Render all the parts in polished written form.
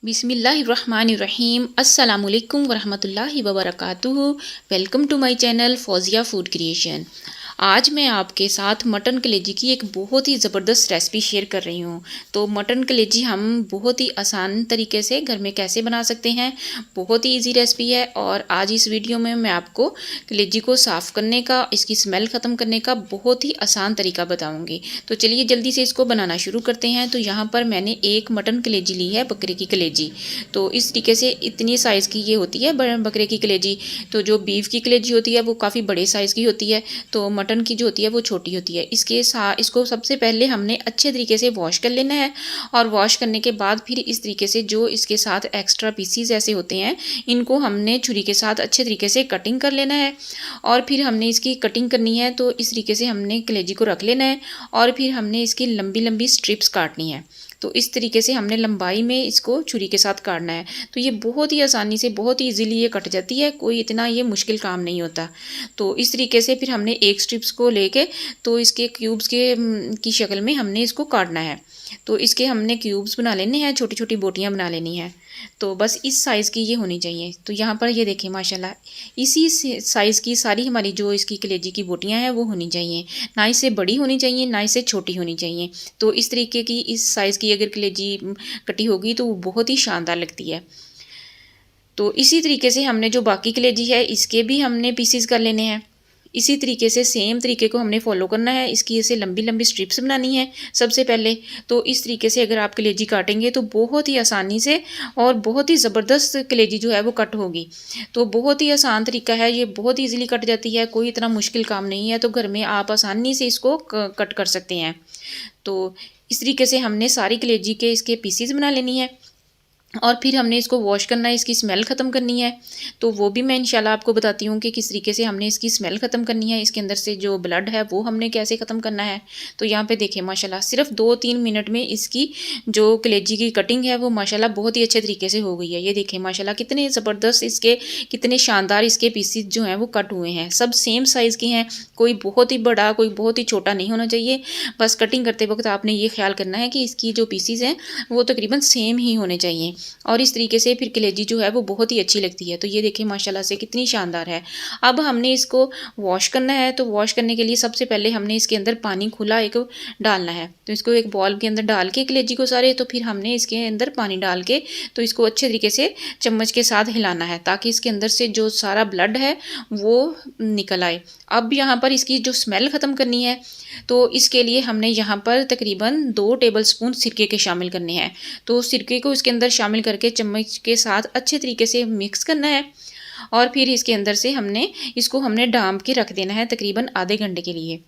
बिस्मिल्लाहिर्रहमानिर्रहीम अस्सलामुअलैकुम वरहमतुल्लाहि वबरकातुहू। Welcome to my channel Fauzia food creation. आज मैं आपके साथ मटन कलेजी की एक बहुत ही ज़बरदस्त रेसिपी शेयर कर रही हूँ। तो मटन कलेजी हम बहुत ही आसान तरीके से घर में कैसे बना सकते हैं, बहुत ही इजी रेसिपी है। और आज इस वीडियो में मैं आपको कलेजी को साफ़ करने का, इसकी स्मेल ख़त्म करने का बहुत ही आसान तरीका बताऊँगी। तो चलिए जल्दी से इसको बनाना शुरू करते हैं। तो यहाँ पर मैंने एक मटन कलेजी ली है, बकरे की कलेजी। तो इस तरीके से इतनी साइज़ की ये होती है बकरे की कलेजी। तो जो बीफ की कलेजी होती है वो काफ़ी बड़े साइज़ की होती है, तो मटन की जो होती है वो छोटी होती है। इसको सबसे पहले हमने अच्छे तरीके से वॉश कर लेना है। और वॉश करने के बाद फिर इस तरीके से जो इसके साथ एक्स्ट्रा पीसीज ऐसे होते हैं, इनको हमने छुरी के साथ अच्छे तरीके से कटिंग कर लेना है। और फिर हमने इसकी कटिंग करनी है, तो इस तरीके से हमने कलेजी को रख लेना है। और फिर हमने इसकी लंबी लंबी स्ट्रिप्स काटनी है। तो इस तरीके से हमने लंबाई में इसको छुरी के साथ काटना है। तो ये बहुत ही आसानी से, बहुत ही इजीली ये कट जाती है, कोई इतना ये मुश्किल काम नहीं होता। तो इस तरीके से फिर हमने एक स्ट्रिप्स को लेके तो इसके क्यूब्स की शक्ल में हमने इसको काटना है। तो इसके हमने क्यूब्स बना लेने हैं, छोटी छोटी बोटियां बना लेनी है। तो बस इस साइज़ की ये होनी चाहिए। तो यहाँ पर ये देखिए माशाल्लाह, इसी साइज़ की सारी हमारी जो इसकी कलेजी की बोटियां हैं वो होनी चाहिए। ना इससे बड़ी होनी चाहिए, ना इससे छोटी होनी चाहिए। तो इस तरीके की इस साइज़ की अगर कलेजी कटी होगी तो वो बहुत ही शानदार लगती है। तो इसी तरीके से हमने जो बाकी कलेजी है इसके भी हमने पीसीज कर लेने हैं। इसी तरीके से सेम तरीके को हमने फॉलो करना है। इसकी ऐसे लंबी लंबी स्ट्रिप्स बनानी है सबसे पहले। तो इस तरीके से अगर आप कलेजी काटेंगे तो बहुत ही आसानी से और बहुत ही ज़बरदस्त कलेजी जो है वो कट होगी। तो बहुत ही आसान तरीका है ये, बहुत ईजिली कट जाती है, कोई इतना मुश्किल काम नहीं है। तो घर में आप आसानी से इसको कट कर सकते हैं। तो इस तरीके से हमने सारी कलेजी के इसके पीसीज बना लेनी है। और फिर हमने इसको वॉश करना है, इसकी स्मेल ख़त्म करनी है। तो वो भी मैं इंशाल्लाह आपको बताती हूँ कि किस तरीके से हमने इसकी स्मेल ख़त्म करनी है, इसके अंदर से जो ब्लड है वो हमने कैसे ख़त्म करना है। तो यहाँ पे देखिए माशाल्लाह सिर्फ 2-3 मिनट में इसकी जो कलेजी की कटिंग है वो माशाल्लाह बहुत ही अच्छे तरीके से हो गई है। ये देखिए माशाल्लाह कितने ज़बरदस्त इसके, कितने शानदार इसके पीसीज जो हैं वो कट हुए हैं। सब सेम साइज़ के हैं, कोई बहुत ही बड़ा कोई बहुत ही छोटा नहीं होना चाहिए। बस कटिंग करते वक्त आपने ये ख्याल करना है कि इसकी जो पीसीज हैं वो तकरीबन सेम ही होने चाहिए। और इस तरीके से फिर कलेजी जो है वो बहुत ही अच्छी लगती है। तो ये देखिए माशाल्लाह से कितनी शानदार है। अब हमने इसको वॉश करना है। तो वॉश करने के लिए सबसे पहले हमने इसके अंदर पानी खुला एक डालना है। तो इसको एक बॉल के अंदर डाल के कलेजी को सारे, तो फिर हमने इसके अंदर पानी डाल के तो इसको अच्छे तरीके से चम्मच के साथ हिलाना है ताकि इसके अंदर से जो सारा ब्लड है वो निकल आए। अब यहाँ पर इसकी जो स्मेल ख़त्म करनी है, तो इसके लिए हमने यहाँ पर तकरीबन 2 टेबलस्पून सिरके के शामिल करने हैं। तो सिरके को इसके अंदर शामिल करके चम्मच के साथ अच्छे तरीके से मिक्स करना है। और फिर इसके अंदर से इसको हमने डांप के रख देना है तकरीबन आधे घंटे के लिए।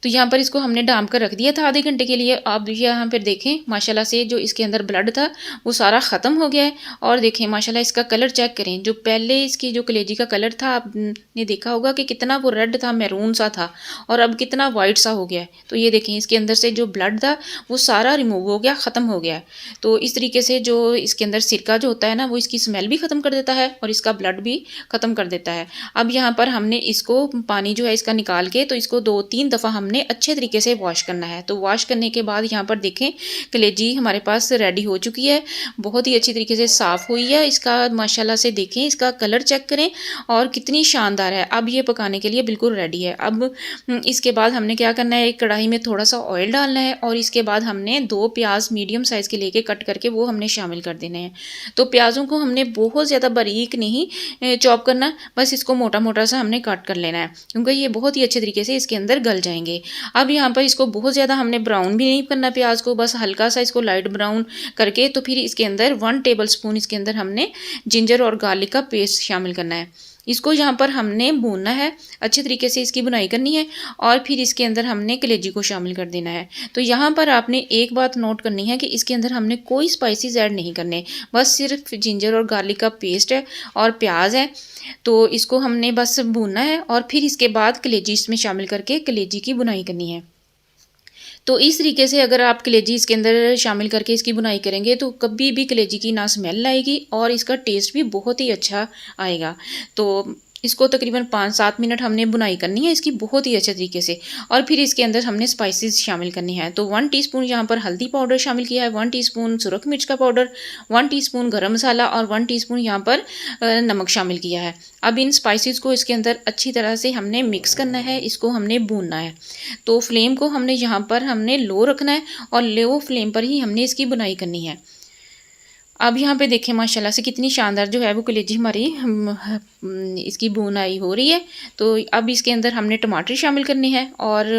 तो यहाँ पर इसको हमने डांप कर रख दिया था आधे घंटे के लिए। आप यहाँ पर देखें माशाल्लाह से जो इसके अंदर ब्लड था वो सारा ख़त्म हो गया है। और देखें माशाल्लाह इसका कलर चेक करें। जो पहले इसकी जो कलेजी का कलर था आपने देखा होगा कि कितना वो रेड था, मैरून सा था, और अब कितना वाइट सा हो गया है। तो ये देखें इसके अंदर से जो ब्लड था वो सारा रिमूव हो गया, ख़त्म हो गया। तो इस तरीके से जो इसके अंदर सिरका जो होता है ना वो इसकी स्मेल भी ख़त्म कर देता है और इसका ब्लड भी ख़त्म कर देता है। अब यहाँ पर हमने इसको पानी जो है इसका निकाल के तो इसको 2-3 दफ़ा हमने अच्छे तरीके से वॉश करना है। तो वॉश करने के बाद यहाँ पर देखें कलेजी हमारे पास रेडी हो चुकी है, बहुत ही अच्छी तरीके से साफ़ हुई है। इसका माशाल्लाह से देखें, इसका कलर चेक करें और कितनी शानदार है। अब ये पकाने के लिए बिल्कुल रेडी है। अब इसके बाद हमने क्या करना है, एक कढ़ाई में थोड़ा सा ऑयल डालना है और इसके बाद हमने 2 प्याज मीडियम साइज़ के लेके कट करके वो हमने शामिल कर देने हैं। तो प्याज़ों को हमने बहुत ज़्यादा बारीक नहीं चॉप करना, बस इसको मोटा मोटा सा हमने कट कर लेना है, क्योंकि ये बहुत ही अच्छे तरीके से इसके अंदर गल जाएंगे। अब यहाँ पर इसको बहुत ज़्यादा हमने ब्राउन भी नहीं करना प्याज को, बस हल्का सा इसको लाइट ब्राउन करके तो फिर इसके अंदर 1 टेबलस्पून इसके अंदर हमने जिंजर और गार्लिक का पेस्ट शामिल करना है। इसको यहाँ पर हमने भूनना है, अच्छे तरीके से इसकी बुनाई करनी है। और फिर इसके अंदर हमने कलेजी को शामिल कर देना है। तो यहाँ पर आपने एक बात नोट करनी है कि इसके अंदर हमने कोई स्पाइसेस ऐड नहीं करने, बस सिर्फ जिंजर और गार्लिक का पेस्ट है और प्याज है। तो इसको हमने बस भूनना है और फिर इसके बाद कलेजी इसमें शामिल करके कलेजी की बुनाई करनी है। तो इस तरीके से अगर आप कलेजी इसके अंदर शामिल करके इसकी बुनाई करेंगे तो कभी भी कलेजी की ना स्मेल आएगी और इसका टेस्ट भी बहुत ही अच्छा आएगा। तो इसको तकरीबन 5-7 मिनट हमने बुनाई करनी है इसकी बहुत ही अच्छे तरीके से। और फिर इसके अंदर हमने स्पाइसेस शामिल करनी है। तो 1 टीस्पून यहाँ पर हल्दी पाउडर शामिल किया है, 1 टीस्पून सुरख मिर्च का पाउडर, 1 टीस्पून गरम मसाला और 1 टीस्पून यहाँ पर नमक शामिल किया है। अब इन स्पाइसेस को इसके अंदर अच्छी तरह से हमने मिक्स करना है, इसको हमने भूनना है। तो फ्लेम को हमने यहाँ पर हमने लो रखना है और लो फ्लेम पर ही हमने इसकी बुनाई करनी है। अब यहाँ पे देखें माशाल्लाह से कितनी शानदार जो है वो कलेजी हमारी इसकी बुनाई हो रही है। तो अब इसके अंदर हमने टमाटर शामिल करने हैं और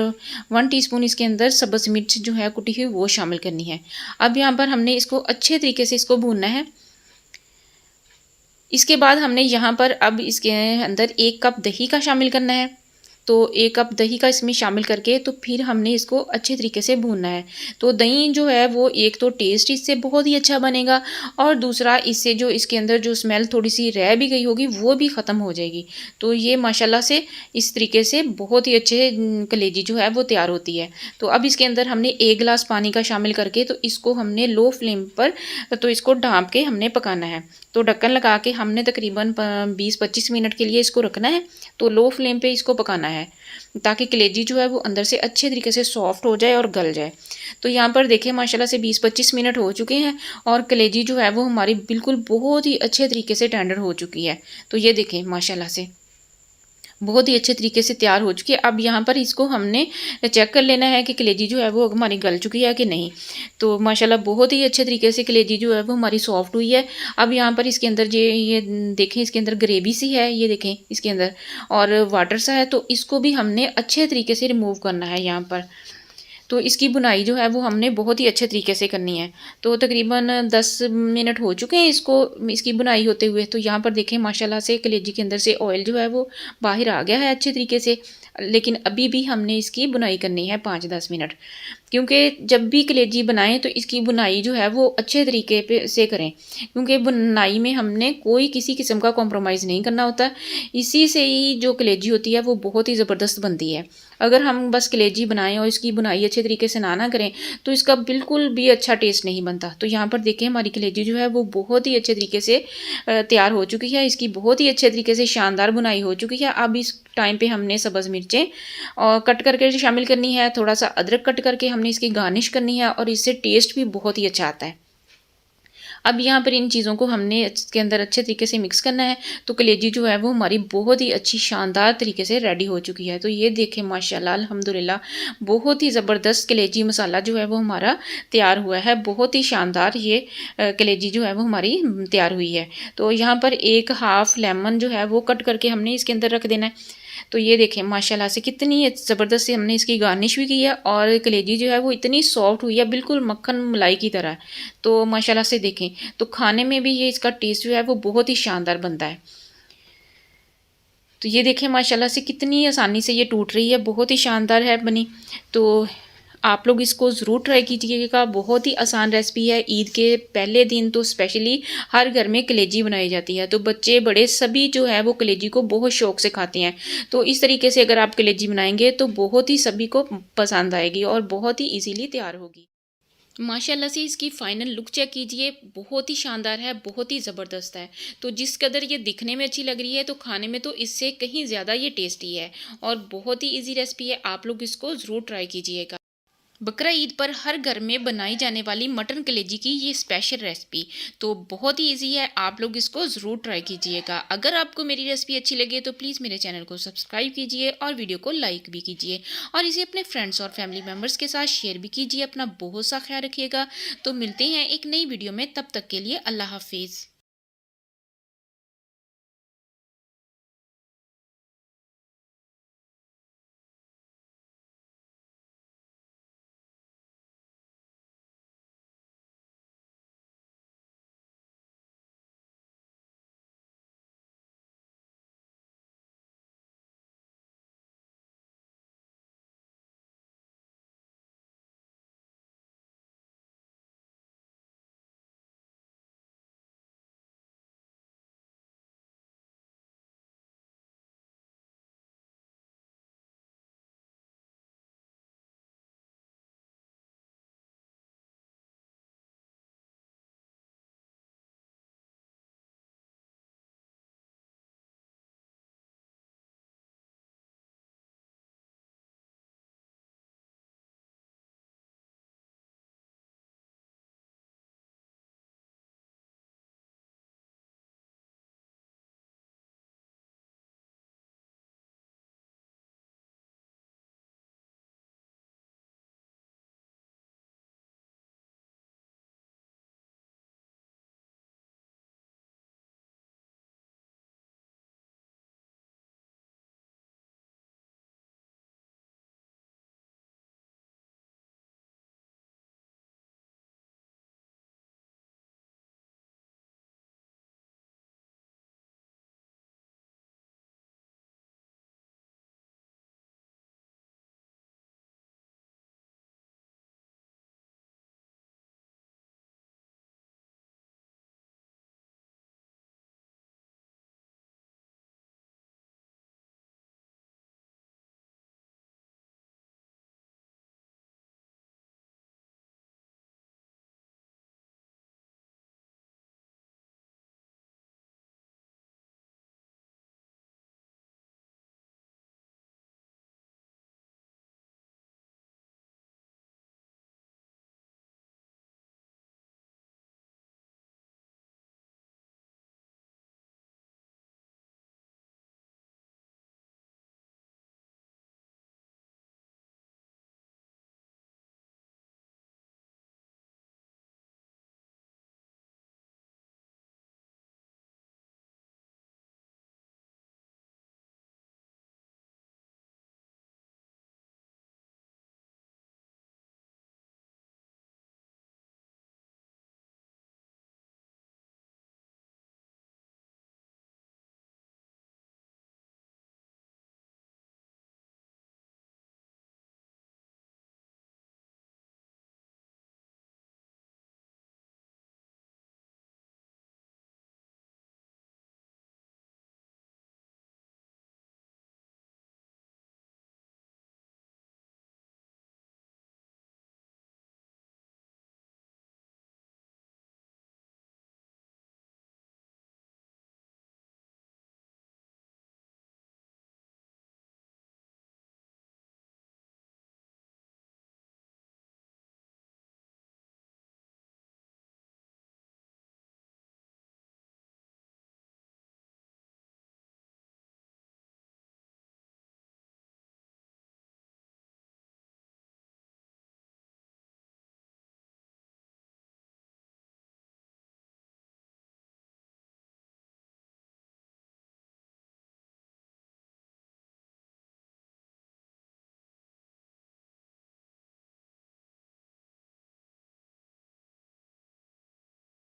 1 टीस्पून इसके अंदर सब्ज़ मिर्च जो है कुटी हुई वो शामिल करनी है। अब यहाँ पर हमने इसको अच्छे तरीके से इसको भूनना है। इसके बाद हमने यहाँ पर अब इसके अंदर 1 कप दही का शामिल करना है। तो 1 कप दही का इसमें शामिल करके तो फिर हमने इसको अच्छे तरीके से भूनना है। तो दही जो है वो एक तो टेस्ट इससे बहुत ही अच्छा बनेगा और दूसरा इससे जो इसके अंदर जो स्मेल थोड़ी सी रह भी गई होगी वो भी ख़त्म हो जाएगी। तो ये माशाल्लाह से इस तरीके से बहुत ही अच्छे कलेजी जो है वो तैयार होती है। तो अब इसके अंदर हमने 1 गिलास पानी का शामिल करके तो इसको हमने लो फ्लेम पर तो इसको ढाँप के हमने पकाना है। तो ढक्कन लगा के हमने तकरीबन 20-25 मिनट के लिए इसको रखना है। तो लो फ्लेम पे इसको पकाना है ताकि कलेजी जो है वो अंदर से अच्छे तरीके से सॉफ्ट हो जाए और गल जाए। तो यहाँ पर देखें माशाल्लाह से 20-25 मिनट हो चुके हैं और कलेजी जो है वो हमारी बिल्कुल बहुत ही अच्छे तरीके से टेंडर हो चुकी है। तो ये देखें माशाल्लाह से बहुत ही अच्छे तरीके से तैयार हो चुकी है। अब यहाँ पर इसको हमने चेक कर लेना है कि कलेजी जो है वो हमारी गल चुकी है कि नहीं। तो माशाल्लाह बहुत ही अच्छे तरीके से कलेजी जो है वो हमारी सॉफ्ट हुई है। अब यहाँ पर इसके अंदर ये देखें इसके अंदर ग्रेवी सी है, ये देखें इसके अंदर और वाटर सा है। तो इसको भी हमने अच्छे तरीके से रिमूव करना है यहाँ पर। तो इसकी बुनाई जो है वो हमने बहुत ही अच्छे तरीके से करनी है। तो तकरीबन 10 मिनट हो चुके हैं इसको इसकी बुनाई होते हुए। तो यहाँ पर देखें माशाल्लाह से कलेजी के अंदर से ऑयल जो है वो बाहर आ गया है अच्छे तरीके से। लेकिन अभी भी हमने इसकी बुनाई करनी है 5-10 मिनट, क्योंकि जब भी कलेजी बनाएं तो इसकी बुनाई जो है वो अच्छे तरीके पे से करें, क्योंकि बुनाई में हमने कोई किसी किस्म का कॉम्प्रोमाइज़ नहीं करना होता। इसी से ही जो कलेजी होती है वो बहुत ही ज़बरदस्त बनती है। अगर हम बस कलेजी बनाएं और इसकी बुनाई अच्छे तरीके से ना करें तो इसका बिल्कुल भी अच्छा टेस्ट नहीं बनता। तो यहाँ पर देखें हमारी कलेजी जो है वो बहुत ही अच्छे तरीके से तैयार हो चुकी है। इसकी बहुत ही अच्छे तरीके से शानदार बुनाई हो चुकी है। अब इस टाइम पे हमने सब्ज़ मिर्चें और कट करके शामिल करनी है, थोड़ा सा अदरक कट करके हमने इसकी गार्निश करनी है और इससे टेस्ट भी बहुत ही अच्छा आता है। अब यहाँ पर इन चीज़ों को हमने इसके अंदर अच्छे तरीके से मिक्स करना है। तो कलेजी जो है वो हमारी बहुत ही अच्छी शानदार तरीके से रेडी हो चुकी है। तो ये देखें माशाल्लाह अल्हम्दुलिल्लाह बहुत ही ज़बरदस्त कलेजी मसाला जो है वो हमारा तैयार हुआ है। बहुत ही शानदार ये कलेजी जो है वो हमारी तैयार हुई है। तो यहाँ पर 1 हाफ़ लेमन जो है वो कट करके हमने इसके अंदर रख देना है। तो ये देखें माशाल्लाह से कितनी ज़बरदस्त से हमने इसकी गार्निश भी की है और कलेजी जो है वो इतनी सॉफ्ट हुई है बिल्कुल मक्खन मलाई की तरह। तो माशाल्लाह से देखें तो खाने में भी ये इसका टेस्ट जो है वो बहुत ही शानदार बनता है। तो ये देखें माशाल्लाह से कितनी आसानी से ये टूट रही है, बहुत ही शानदार है बनी। तो आप लोग इसको ज़रूर ट्राई कीजिएगा, बहुत ही आसान रेसिपी है। ईद के पहले दिन तो स्पेशली हर घर में कलेजी बनाई जाती है। तो बच्चे बड़े सभी जो है वो कलेजी को बहुत शौक़ से खाते हैं। तो इस तरीके से अगर आप कलेजी बनाएंगे तो बहुत ही सभी को पसंद आएगी और बहुत ही ईजीली तैयार होगी। माशाल्लाह से इसकी फ़ाइनल लुक चेक कीजिए, बहुत ही शानदार है, बहुत ही ज़बरदस्त है। तो जिस कदर ये दिखने में अच्छी लग रही है तो खाने में तो इससे कहीं ज़्यादा ये टेस्टी है और बहुत ही इजी रेसिपी है। आप लोग इसको ज़रूर ट्राई कीजिएगा। बकरा ईद पर हर घर में बनाई जाने वाली मटन कलेजी की ये स्पेशल रेसिपी तो बहुत ही इजी है, आप लोग इसको ज़रूर ट्राई कीजिएगा। अगर आपको मेरी रेसिपी अच्छी लगे तो प्लीज़ मेरे चैनल को सब्सक्राइब कीजिए और वीडियो को लाइक भी कीजिए और इसे अपने फ्रेंड्स और फैमिली मेम्बर्स के साथ शेयर भी कीजिए। अपना बहुत सा ख्याल रखिएगा। तो मिलते हैं एक नई वीडियो में, तब तक के लिए अल्लाह हाफिज़।